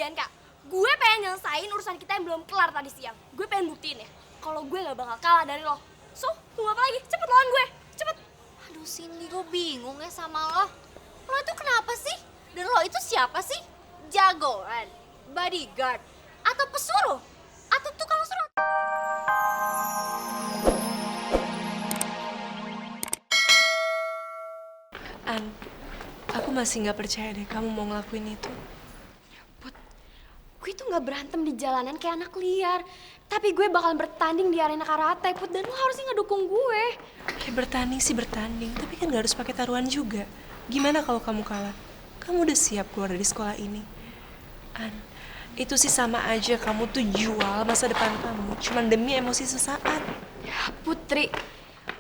Bianca, gue pengen nyelesain urusan kita yang belum kelar tadi siang. Gue pengen buktiin ya, kalau gue gak bakal kalah dari lo. So, tunggu apa lagi? Cepet lawan gue, cepet. Aduh Cindy, gue bingung ya sama lo. Lo itu kenapa sih? Dan lo itu siapa sih? Jagoan, bodyguard, atau pesuruh? Atau tukang suruh? An, aku masih gak percaya deh kamu mau ngelakuin itu. Put, gue tuh gak berantem di jalanan kayak anak liar. Tapi gue bakal bertanding di arena karate, Put. Dan lo harusnya ngedukung gue. Ya bertanding sih bertanding, tapi kan gak harus pakai taruhan juga. Gimana kalau kamu kalah? Kamu udah siap keluar dari sekolah ini. An, itu sih sama aja kamu tuh jual masa depan kamu cuman demi emosi sesaat. Ya, Putri,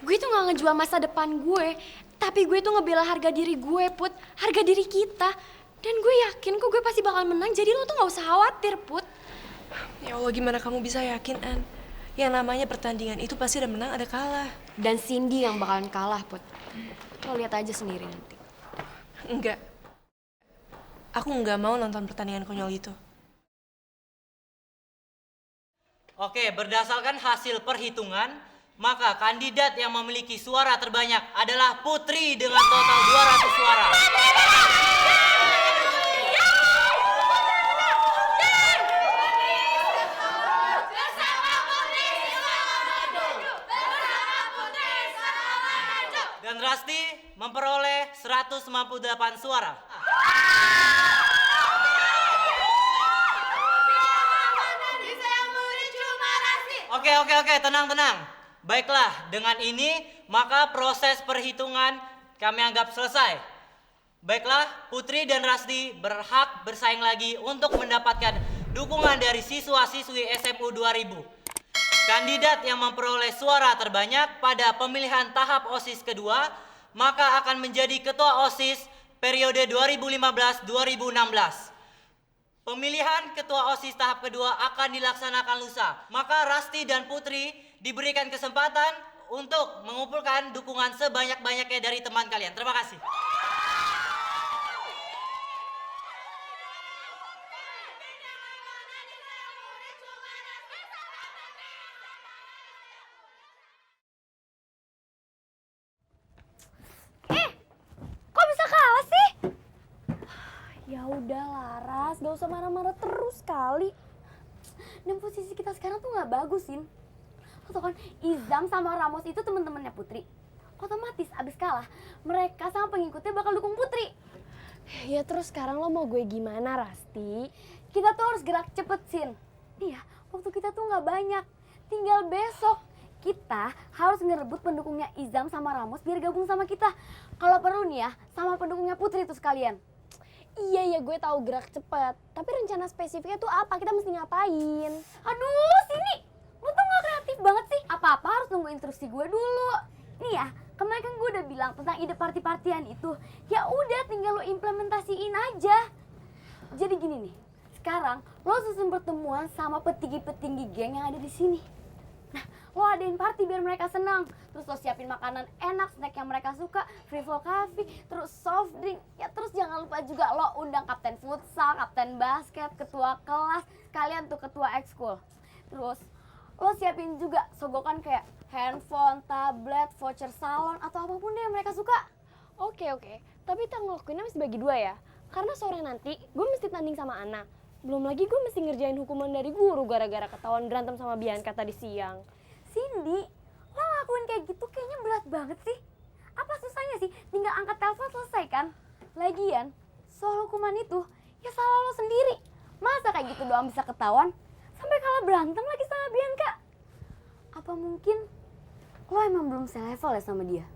gue tuh gak ngejual masa depan gue. Tapi gue tuh ngebela harga diri gue, Put. Harga diri kita. Dan gue yakin kok gue pasti bakal menang. Jadi lo tuh gak usah khawatir, Put. Ya Allah, gimana kamu bisa yakin, An? Yang namanya pertandingan itu pasti ada menang, ada kalah. Dan Cindy yang bakalan kalah, Put. Lo lihat aja sendiri nanti. Enggak. Aku nggak mau nonton pertandingan konyol itu. Oke, berdasarkan hasil perhitungan, maka kandidat yang memiliki suara terbanyak adalah Putri dengan total 200 suara. Dan Rasti memperoleh 198 suara. Oke, tenang. Baiklah, dengan ini maka proses perhitungan kami anggap selesai. Baiklah, Putri dan Rasti berhak bersaing lagi untuk mendapatkan dukungan dari siswa-siswi SMU 2000. Kandidat yang memperoleh suara terbanyak pada pemilihan tahap OSIS kedua maka akan menjadi ketua OSIS periode 2015-2016. Pemilihan ketua OSIS tahap kedua akan dilaksanakan lusa. Maka Rasti dan Putri diberikan kesempatan untuk mengumpulkan dukungan sebanyak-banyaknya dari teman kalian. Terima kasih. Kok bisa kalah sih? Ya udah Laras, gak usah marah-marah terus kali. Dan posisi kita sekarang tuh gak bagus, Sin. Lo tau kan, Izam sama Ramos itu temen-temennya Putri. Otomatis abis kalah, mereka sama pengikutnya bakal dukung Putri. Ya terus sekarang lo mau gue gimana, Rasti? Kita tuh harus gerak cepet, Sin. Iya, waktu kita tuh gak banyak. Tinggal besok. Kita harus ngerebut pendukungnya Izam sama Ramos biar gabung sama kita. Kalau perlu nih ya, sama pendukungnya Putri itu sekalian. Iya, gue tahu gerak cepet. Tapi rencana spesifiknya tuh apa? Kita mesti ngapain? Aduh, sini. Lo tuh gak kreatif banget sih. Apa-apa harus nunggu instruksi gue dulu. Nih ya, kemarin kan gue udah bilang tentang ide party-partian itu. Ya udah, tinggal lo implementasiin aja. Jadi gini nih, sekarang lo susun pertemuan sama petinggi-petinggi geng yang ada di sini. Nah, lo adain party biar mereka senang. Terus lo siapin makanan enak, snack yang mereka suka, free flow coffee, terus soft drink. Ya terus jangan lupa juga lo undang kapten futsal, kapten basket, ketua kelas, kalian tuh ketua ekskul. Terus lo siapin juga sogokan kayak handphone, tablet, voucher salon, atau apapun deh yang mereka suka. Oke. Tapi kita ngelakuinnya mesti bagi dua ya. Karena sore nanti gue mesti tanding sama Ana. Belum lagi gue mesti ngerjain hukuman dari guru gara-gara ketahuan berantem sama Bianca tadi siang. Cindy, lo ngelakuin kayak gitu kayaknya berat banget sih. Apa susahnya sih? Tinggal angkat telepon selesai kan? Lagian, soal hukuman itu, ya salah lo sendiri. Masa kayak gitu doang bisa ketahuan? Sampai kalah berantem lagi sama Bianca. Apa mungkin lo emang belum selevel ya sama dia?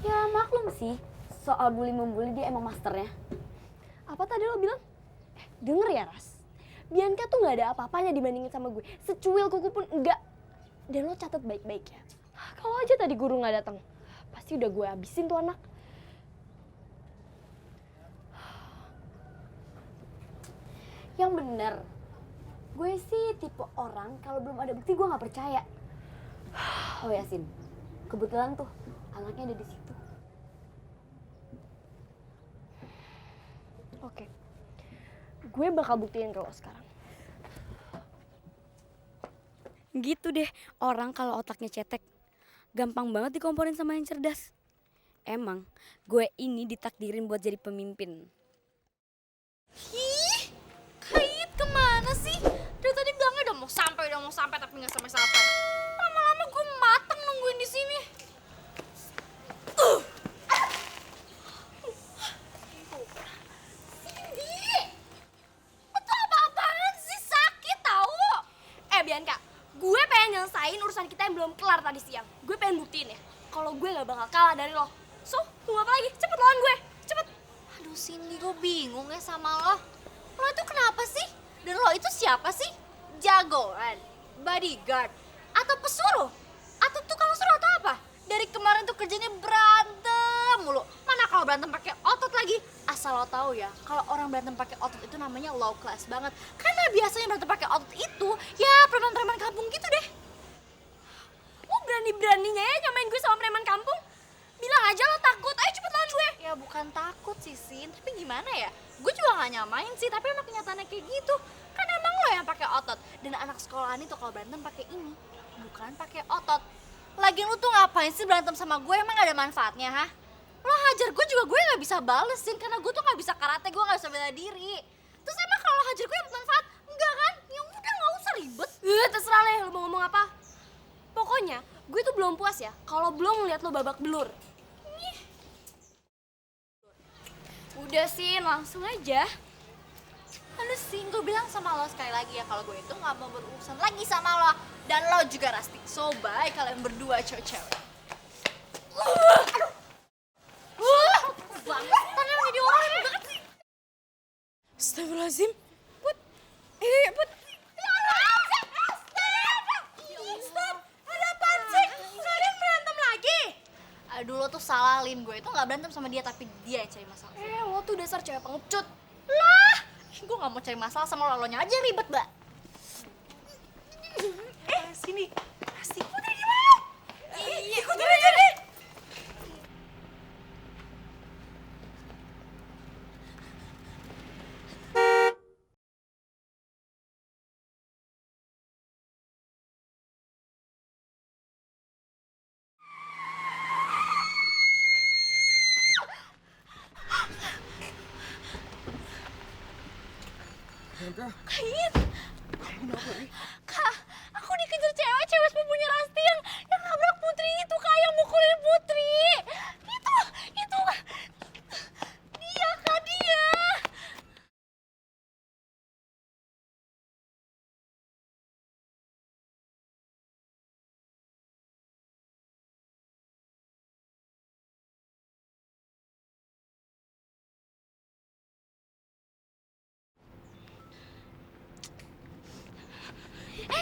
Ya maklum sih, soal bully-membuli dia emang masternya. Apa tadi lo bilang? Denger ya Ras, Bianca tuh gak ada apa-apanya dibandingin sama gue. Secuil kuku pun enggak. Dan lo catat baik-baik ya. Kalau aja tadi guru gak datang, pasti udah gue habisin tuh anak. Yang bener, gue sih tipe orang kalau belum ada bukti gue gak percaya. Oh Yasin, kebetulan tuh anaknya ada di situ. Oke. Gue bakal buktiin ke lo sekarang. Gitu deh, orang kalau otaknya cetek, gampang banget dikomporin sama yang cerdas. Emang, gue ini ditakdirin buat jadi pemimpin. Ih, Kait kemana sih? Dari tadi bilangnya udah mau sampai tapi nggak sampai-sampai. Lama-lama gue mateng nungguin di sini. Cindy, itu apa-apaan sih, sakit tahu? Bianca, gue pengen nyelesain urusan kita yang belum kelar tadi siang. Gue pengen buktiin ya, kalau gue gak bakal kalah dari lo. So, tunggu apa lagi? Cepet lawan gue, cepet. Aduh Cindy, gue bingung ya sama lo. Lo itu kenapa sih? Dan lo itu siapa sih? Jagoan, bodyguard, atau pesuruh? Atau tukang suruh atau apa? Dari kemarin tuh kerjanya berantem mulu. Mana kalau berantem pakai otot lagi? Asal lo tahu ya, kalau orang berantem pakai otot itu namanya low class banget. Karena biasanya berantem pakai otot itu ya preman-preman kampung gitu deh. Lo berani-beraninya ya nyamain gue sama preman kampung? Bilang aja lo takut, ayo cepet lawan gue. Ya bukan takut sih Sin, tapi gimana ya? Gue juga gak nyamain sih, tapi emang kenyataannya kayak gitu. Kan emang lo yang pakai otot. Dan anak sekolahan itu kalau berantem pakai ini, bukan pakai otot. Lagian lu tuh ngapain sih berantem sama gue? Emang gak ada manfaatnya, ha? Lo hajar gue juga gue gak bisa balesin karena gue tuh gak bisa karate, gue gak bisa bela diri. Terus emang kalau lo hajar gue dapat manfaat? Enggak kan? Ya udah gak usah ribet. Terserah deh lo mau ngomong apa. Pokoknya gue tuh belum puas ya kalau belum ngeliat lo babak belur. Udah sih, langsung aja. Aduh Sin, gue bilang sama lo sekali lagi ya kalau gue itu gak mau berurusan lagi sama lo. Dan lo juga Rasti. So bye kalian berdua cewek-cewek. Banget, tadi jadi orang banget sih. Astagfirullahaladzim. Put. Put. Stop, ada apaan sih? Kalian berantem lagi? Aduh lo tuh salah Lin, gue itu gak berantem sama dia tapi dia yang cari masalah. Lo tuh dasar cewek pengecut. Lah, gue gak mau cari masalah sama lo, nya aja ribet mbak. Sini. Pasti. Putri gimana? Iya, ikutin aja deh. Kait, Kak, aku dikejar cewek sepupunya Rasti yang nabrak Putri itu, Kak, yang mukulin Putri. Itu, dia, Kak, dia.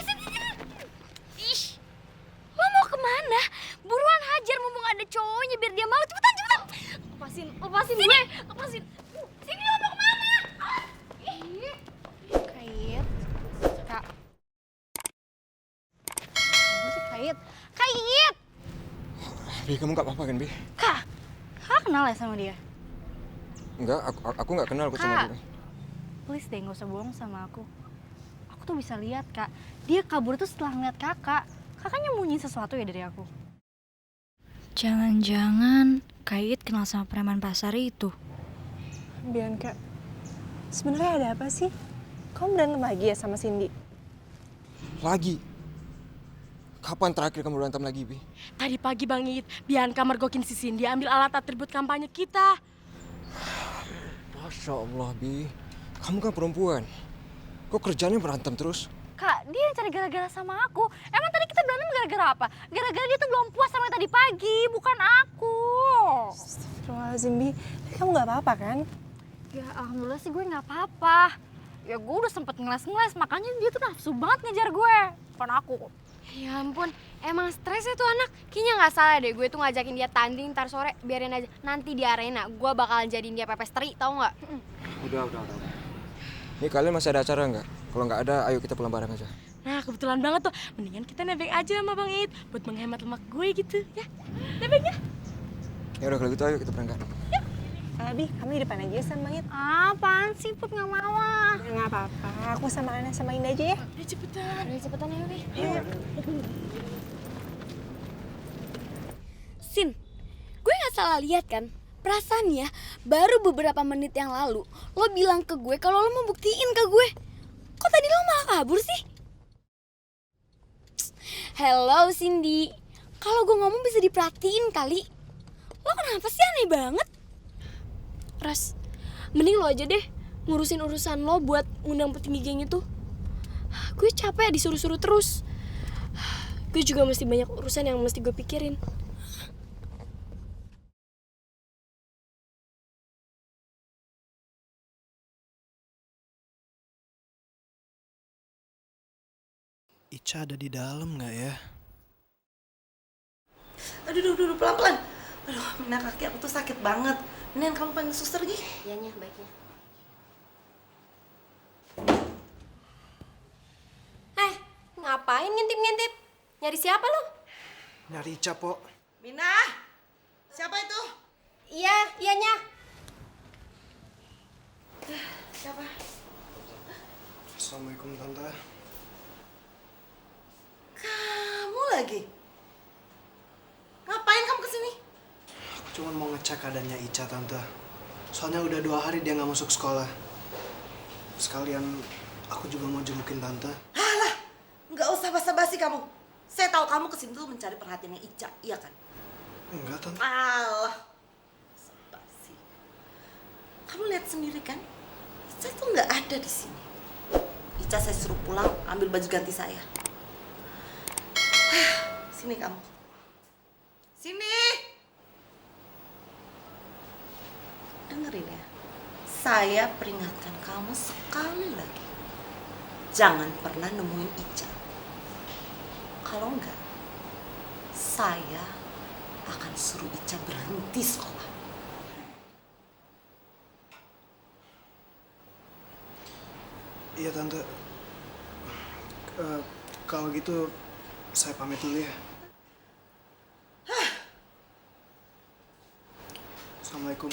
Sini. Ih, Lo mau kemana? Buruan hajar mumpung ada cowoknya biar dia malu. Cepetan. Lepasin gue. Lepasin. Sini lo mau kemana? Kait, Kak. Kamu sih Kait. Kait! Bi, kamu gak apa-apa kan, Bi? Kak, Kak kenal ya sama dia? Enggak, aku gak kenal kok sama Kak, dia. please deh gak usah bohong sama aku. Aku tuh bisa lihat, Kak. Dia kabur tuh setelah ngeliat kakak. Kakak nyembunyi sesuatu ya dari aku. Jangan-jangan Kait kenal sama preman pasar itu. Bianca, sebenarnya ada apa sih? Kamu berantem lagi ya sama Cindy? Lagi? Kapan terakhir kamu berantem lagi, Bi? Tadi pagi Bang Iit, Bianca mergokin si Cindy ambil alat atribut kampanye kita. Masya Allah, Bi. Kamu kan perempuan. Kok kerjanya berantem terus? Kak, dia yang cari gara-gara sama aku. Emang tadi kita berantem gara-gara apa? Gara-gara dia tuh belum puas sama tadi pagi, bukan aku. Astagfirullahaladzim, Bi. Tapi kamu gak apa-apa kan? Ya alhamdulillah sih gue gak apa-apa. Ya gue udah sempet ngeles-ngeles, makanya dia tuh nafsu banget ngejar gue. Bukan aku. Ya ampun, emang stres ya tuh anak. Kayaknya gak salah deh gue tuh ngajakin dia tanding ntar sore. Biarin aja, nanti di arena gue bakalan jadiin dia pepes teri, tau gak? Udah. Ini kalian masih ada acara nggak? Kalau nggak ada, ayo kita pulang bareng aja. Nah kebetulan banget tuh, mendingan kita nebeng aja sama Bang Iit buat menghemat lemak gue gitu ya. Nebeng ya? Ya udah kalau gitu ayo kita berangkat. Abi, kamu di depan aja ya sama It. Apaan sih, Put? Nggak mau ah. Ya nggak apa-apa, aku sama Ana sama Indah aja ya. Udah cepetan ya, Wi. Sin, gue nggak salah lihat kan? Perasaan ya, baru beberapa menit yang lalu lo bilang ke gue kalau lo mau buktiin ke gue. Kok tadi lo malah kabur sih? Hello Cindy, kalau gue ngomong bisa diperhatiin kali. Lo kenapa sih aneh banget? Ras, mending lo aja deh ngurusin urusan lo buat undang petinggi geng itu. Gue capek disuruh-suruh terus. Gue juga mesti banyak urusan yang mesti gue pikirin. Ica ada di dalam nggak ya? Aduh, pelan-pelan. Aduh, Mina, kaki aku tuh sakit banget. Mendingan kamu panggil suster, Gi. Iya, Nya, baiknya. Ngapain ngintip-ngintip? Nyari siapa lo? Nyari Ica, Po. Mina, siapa itu? Iya, Nya. Siapa? Assalamualaikum, Tante. Kamu lagi? Ngapain kamu kesini? Aku cuma mau ngecek keadaannya Ica, Tante. Soalnya udah 2 hari dia nggak masuk sekolah. Sekalian aku juga mau jengukin Tante. Halah, nggak usah basa-basi kamu. Saya tahu kamu kesini tuh mencari perhatiannya Ica, iya kan? Enggak, Tante. Alah, basa-basi. Kamu lihat sendiri kan? Ica tuh nggak ada di sini. Ica saya suruh pulang, ambil baju ganti saya. Sini kamu. Sini. Dengerin ya. Saya peringatkan kamu sekali lagi. Jangan pernah nemuin Ica. Kalau enggak, saya akan suruh Ica berhenti sekolah. Iya, Tante. Kalau gitu, saya pamit dulu ya. Assalamualaikum.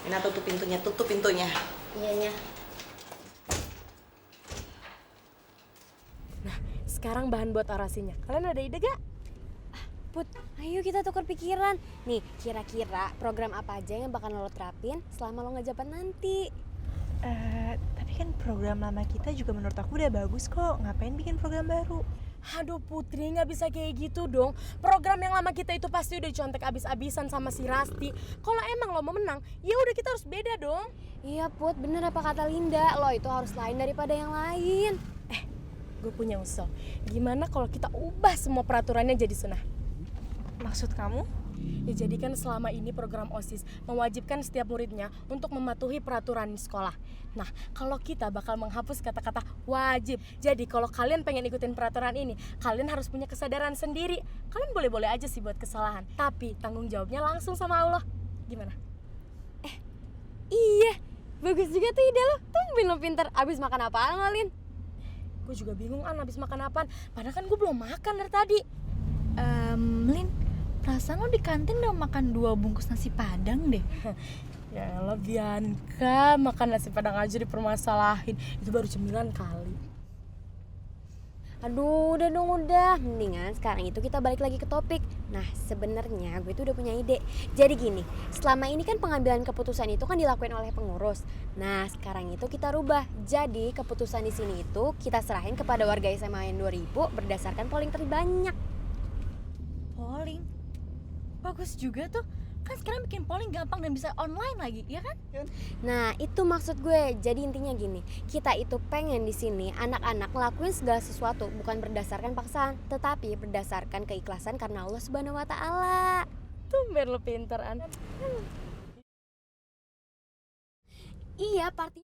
Mina, tutup pintunya. Iya, Nya. Sekarang bahan buat orasinya. Kalian ada ide gak? Put, ayo kita tukar pikiran. Nih, kira-kira program apa aja yang bakal lo terapin selama lo ngejabat nanti? Tapi kan program lama kita juga menurut aku udah bagus kok. Ngapain bikin program baru? Aduh Putri, nggak bisa kayak gitu dong. Program yang lama kita itu pasti udah dicontek abis-abisan sama si Rasti. Kalau emang lo mau menang, ya udah kita harus beda dong. Iya Put, bener apa kata Linda, lo itu harus lain daripada yang lain. Gue punya usul. Gimana kalau kita ubah semua peraturannya jadi sunnah? Maksud kamu? Ya jadi kan selama ini program OSIS mewajibkan setiap muridnya untuk mematuhi peraturan di sekolah. Nah, kalau kita bakal menghapus kata-kata wajib. Jadi kalau kalian pengen ikutin peraturan ini, kalian harus punya kesadaran sendiri. Kalian boleh-boleh aja sih buat kesalahan, tapi tanggung jawabnya langsung sama Allah. Gimana? Iya, bagus juga tuh ide lo. Tumben lo pinter. Abis makan apaan lo, Lin? Gue juga bingung abis makan apaan. Padahal kan gue belum makan dari tadi. Lin, perasaan lo di kantin udah makan 2 bungkus nasi padang deh. Ya elah Bianca, makan nasi padang aja dipermasalahin. Itu baru cemilan kali. Aduh, udah dong udah. Mendingan sekarang itu kita balik lagi ke topik. Nah, sebenarnya gue tuh udah punya ide. Jadi gini, selama ini kan pengambilan keputusan itu kan dilakuin oleh pengurus. Nah, sekarang itu kita rubah. Jadi keputusan di sini itu kita serahin kepada warga SMA yang 2000 berdasarkan polling terbanyak. Polling? Bagus juga tuh. Kan sekarang bikin polling gampang dan bisa online lagi, ya kan? Nah, itu maksud gue. Jadi intinya gini, kita itu pengen di sini anak-anak ngelakuin segala sesuatu bukan berdasarkan paksaan, tetapi berdasarkan keikhlasan karena Allah Subhanahu wa taala. Tumben lo pinter, An. Iya, party